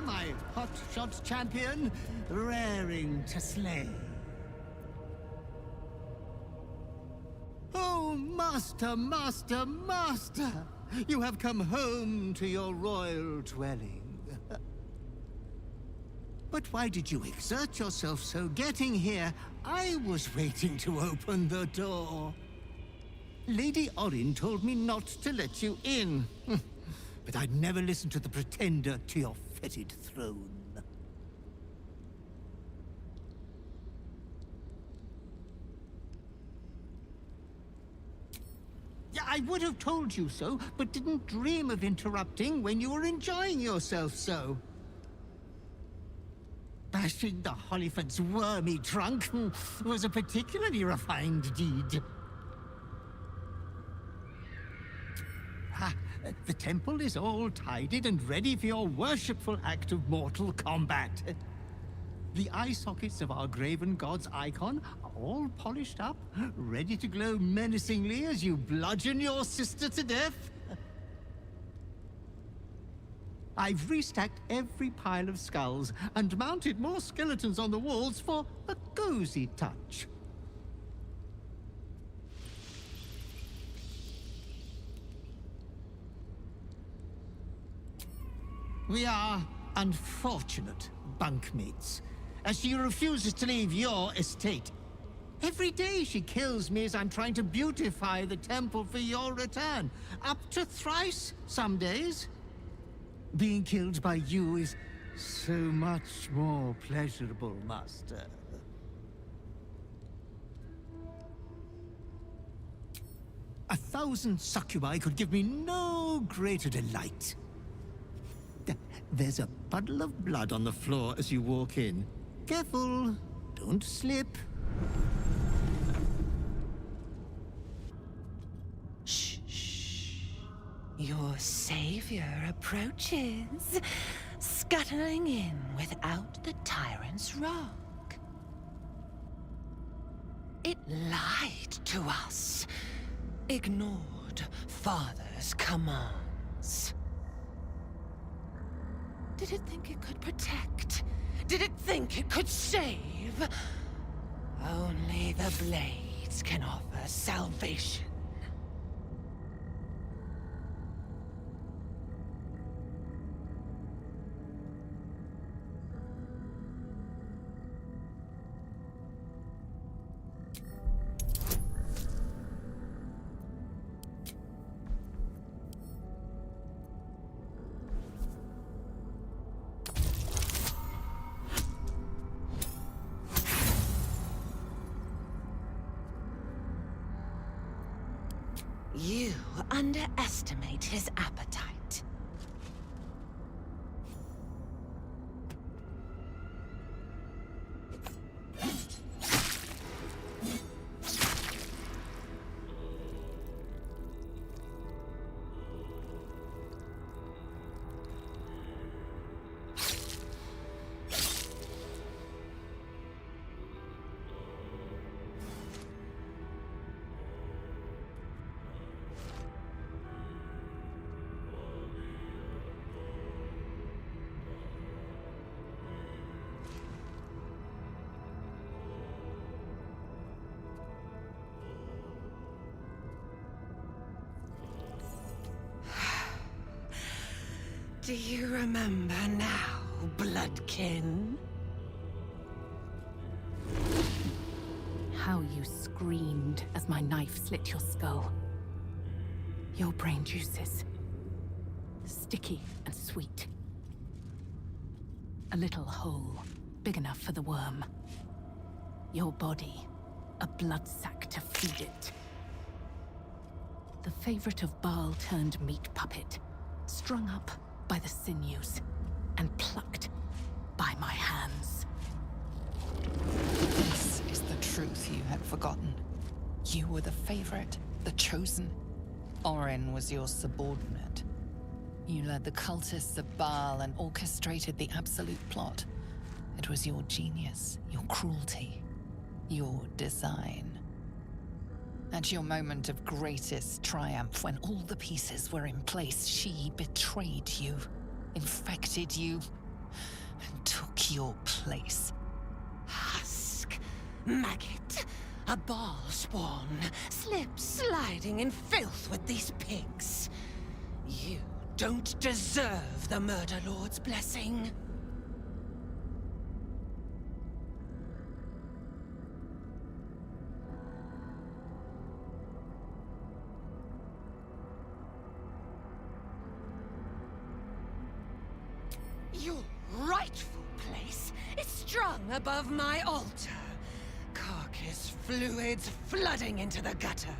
my hotshot champion, raring to slay. Oh, master, master, master! You have come home to your royal dwelling. But why did you exert yourself so getting here? I was waiting to open the door. Lady Orin told me not to let you in. But I'd never listen to the pretender to your fetid throne. Yeah, I would have told you so, but didn't dream of interrupting when you were enjoying yourself so. Bashing the Hollyphant's wormy trunk was a particularly refined deed. The temple is all tidied and ready for your worshipful act of mortal combat. The eye sockets of our graven god's icon are all polished up, ready to glow menacingly as you bludgeon your sister to death. I've restacked every pile of skulls and mounted more skeletons on the walls for a cozy touch. We are unfortunate bunkmates, as she refuses to leave your estate. Every day she kills me as I'm trying to beautify the temple for your return. Up to thrice some days. Being killed by you is so much more pleasurable, Master. A 1,000 succubi could give me no greater delight. There's a puddle of blood on the floor as you walk in. Careful, don't slip. Shh, shh. Your savior approaches, scuttling in without the tyrant's rock. It lied to us, ignored Father's commands. Did it think it could protect? Did it think it could save? Only the blades can offer salvation. You underestimate his appetite. Do you remember now, bloodkin? How you screamed as my knife slit your skull. Your brain juices. Sticky and sweet. A little hole, big enough for the worm. Your body, a blood sack to feed it. The favorite of Bhaal turned meat puppet, strung up by the sinews, and plucked by my hands. This is the truth you had forgotten. You were the favorite, the chosen. Orin was your subordinate. You led the cultists of Bhaal and orchestrated the absolute plot. It was your genius, your cruelty, your design. At your moment of greatest triumph, when all the pieces were in place, she betrayed you, infected you, to your place. Husk, maggot, a Bhaal spawn, sliding in filth with these pigs. You don't deserve the Murder Lord's blessing. Your rightful place is strung above my altar. Carcass fluids flooding into the gutter.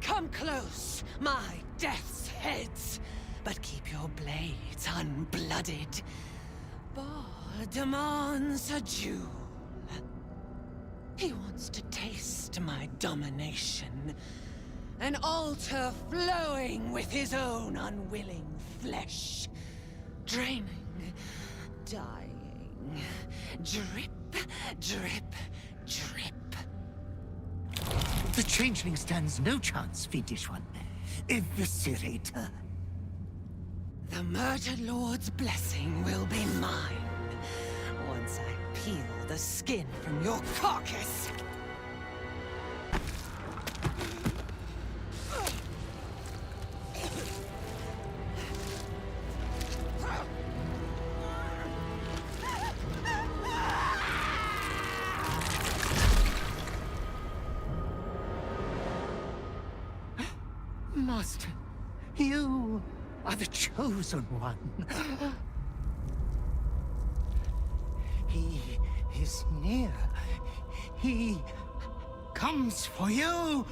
Come close, my death's heads, but keep your blades unblooded. Bhaal demands a jewel. He wants to taste my domination. An altar flowing with his own unwilling flesh. Draining, dying, drip, drip, drip. The changeling stands no chance, fiendish one. Eviscerate her. The Murder Lord's blessing will be mine once I peel the skin from your carcass. Master, you are the chosen one. He is near. He comes for you.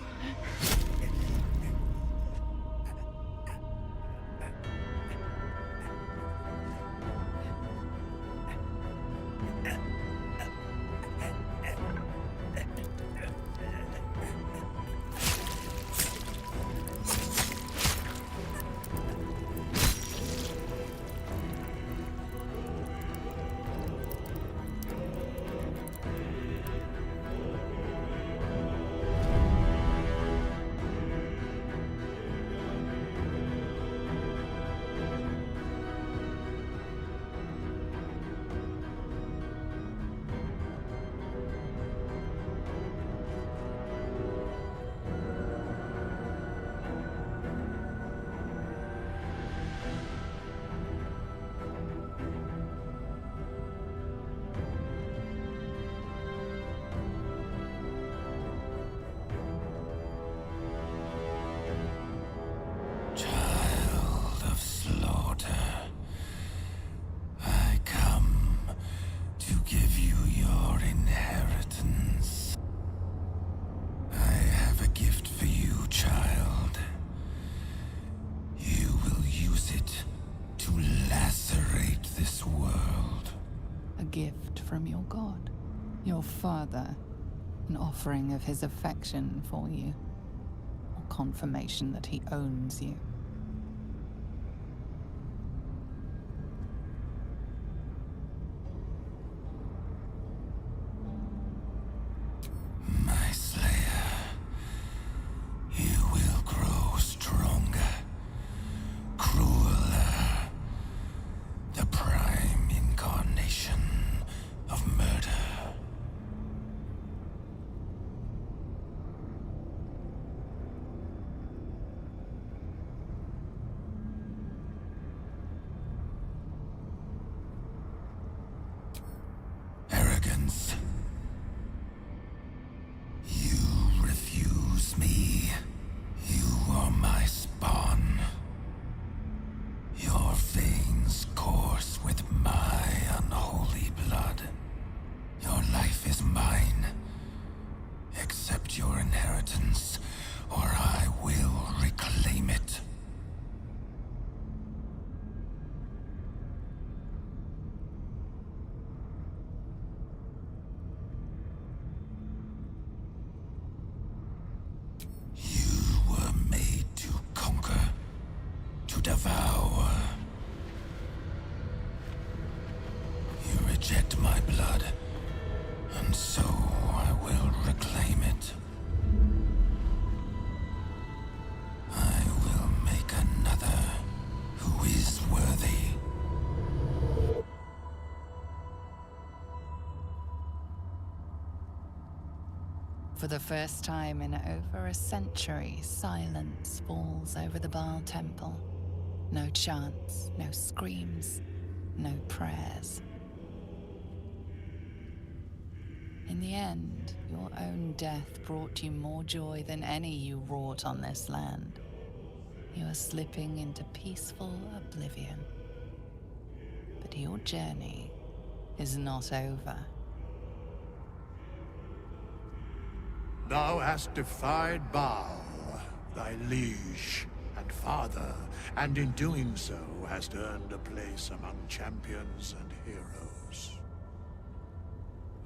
Gift from your god, your father, an offering of his affection for you, or confirmation that he owns you. My slayer, you will grow stronger, crueler, the prime incarnation of murder. Arrogance. You refuse me. You are my spawn. Your veins course with my unholy blood. Your life is mine. Accept your inheritance, or I will reclaim it. You were made to conquer, to devour. You reject my blood, and so I will reclaim it. I will make another who is worthy. For the first time in over a century, silence falls over the Bhaal temple. No chants, no screams, no prayers. In the end, your own death brought you more joy than any you wrought on this land. You are slipping into peaceful oblivion. But your journey is not over. Thou hast defied Bhaal, thy liege and father, and in doing so hast earned a place among champions and heroes.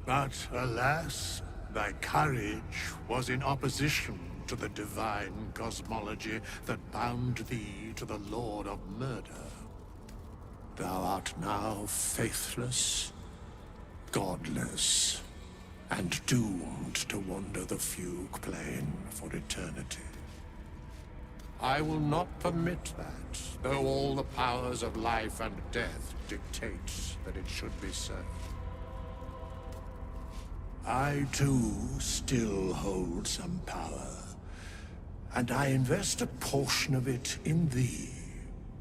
But alas, thy courage was in opposition to the divine cosmology that bound thee to the Lord of Murder. Thou art now faithless, godless, and doomed to wander the fugue plane for eternity. I will not permit that, though all the powers of life and death dictate that it should be so. I too still hold some power, and I invest a portion of it in thee,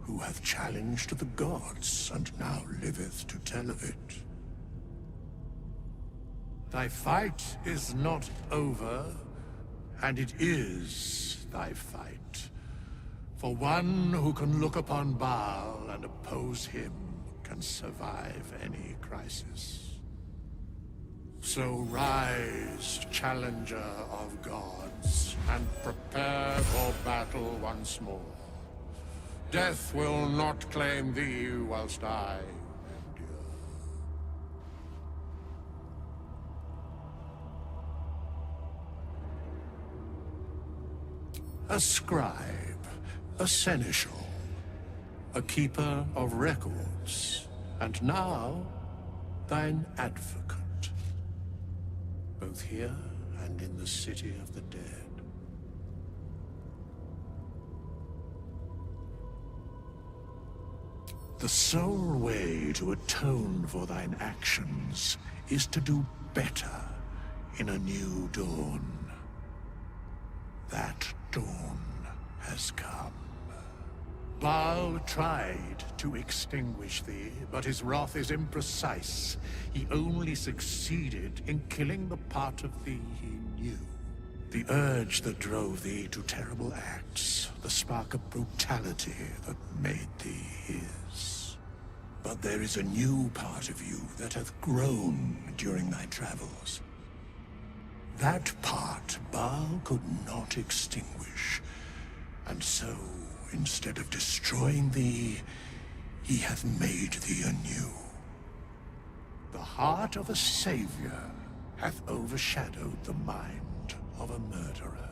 who hath challenged the gods and now liveth to tell of it. Thy fight is not over, and it is thy fight. For one who can look upon Bhaal and oppose him can survive any crisis. So rise, challenger of gods, and prepare for battle once more. Death will not claim thee whilst I endure. A scribe, a seneschal, a keeper of records, and now thine advocate. Both here and in the city of the dead. The sole way to atone for thine actions is to do better in a new dawn. That dawn has come. Bhaal tried to extinguish thee, but his wrath is imprecise. He only succeeded in killing the part of thee he knew. The urge that drove thee to terrible acts, the spark of brutality that made thee his. But there is a new part of you that hath grown during thy travels. That part Bhaal could not extinguish, and so, instead of destroying thee, he hath made thee anew. The heart of a savior hath overshadowed the mind of a murderer.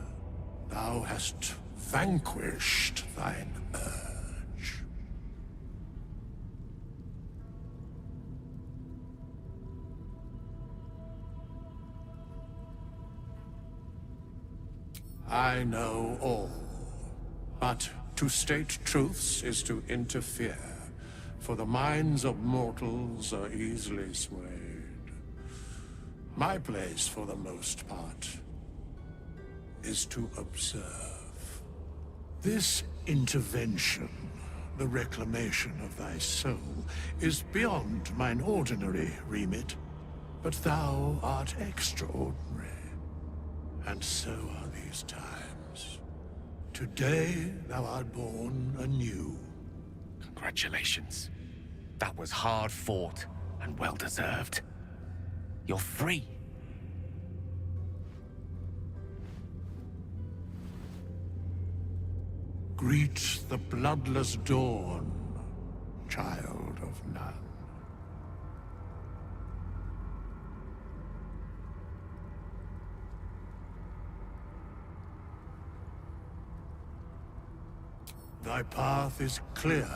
Thou hast vanquished thine urge. I know all, but to state truths is to interfere, for the minds of mortals are easily swayed. My place, for the most part, is to observe. This intervention, the reclamation of thy soul, is beyond mine ordinary remit, but thou art extraordinary, and so are these times. Today thou art born anew. Congratulations. That was hard fought and well deserved. You're free. Greet the bloodless dawn, child of none. Thy path is clear.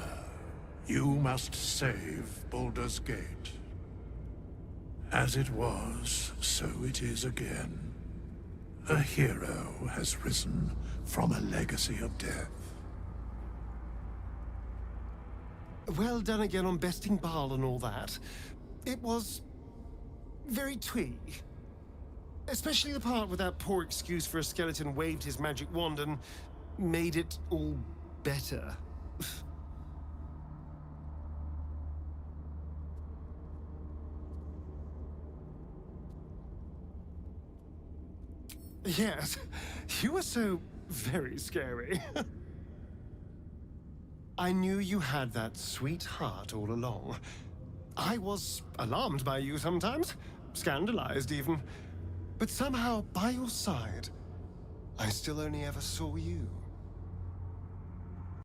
You must save Baldur's Gate. As it was, so it is again. A hero has risen from a legacy of death. Well done again on besting Bhaal and all that. It was very twee. Especially the part where that poor excuse for a skeleton waved his magic wand and made it all better. Yes, you were so very scary. I knew you had that sweet heart all along. I was alarmed by you sometimes, scandalized even. But somehow, by your side, I still only ever saw you.